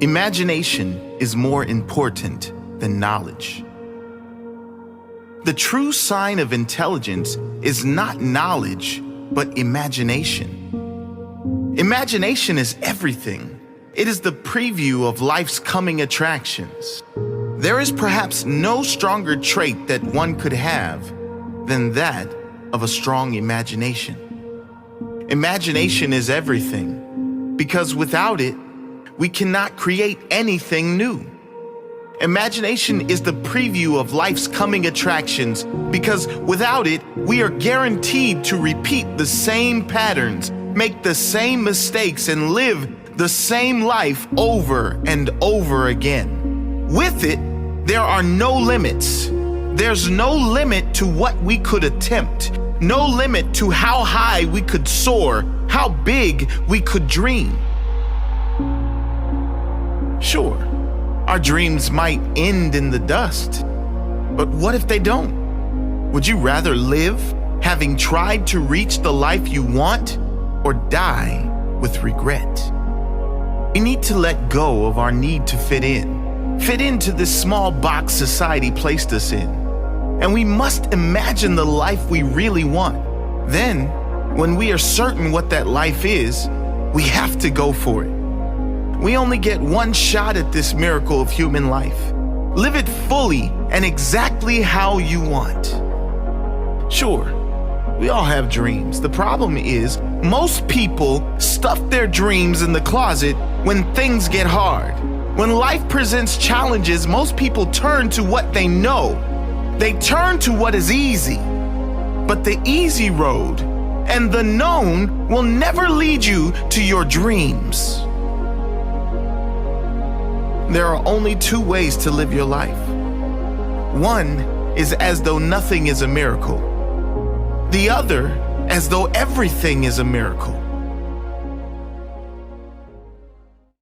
Imagination is more important than knowledge. The true sign of intelligence is not knowledge, but imagination. Imagination is everything. It is the preview of life's coming attractions. There is perhaps no stronger trait that one could have than that of a strong imagination. Imagination is everything, because without it, we cannot create anything new. Imagination is the preview of life's coming attractions, because without it, we are guaranteed to repeat the same patterns, make the same mistakes, and live the same life over and over again. With it, there are no limits. There's no limit to what we could attempt, no limit to how high we could soar, how big we could dream. Sure, our dreams might end in the dust, but what if they don't? Would you rather live having tried to reach the life you want, or die with regret? We need to let go of our need to fit into this small box society placed us in. And we must imagine the life we really want. Then, when we are certain what that life is, we have to go for it. We only get one shot at this miracle of human life. Live it fully and exactly how you want. Sure, we all have dreams. The problem is, most people stuff their dreams in the closet when things get hard. When life presents challenges, most people turn to what they know. They turn to what is easy. But the easy road and the known will never lead you to your dreams. There are only two ways to live your life. One is as though nothing is a miracle. The other, as though everything is a miracle.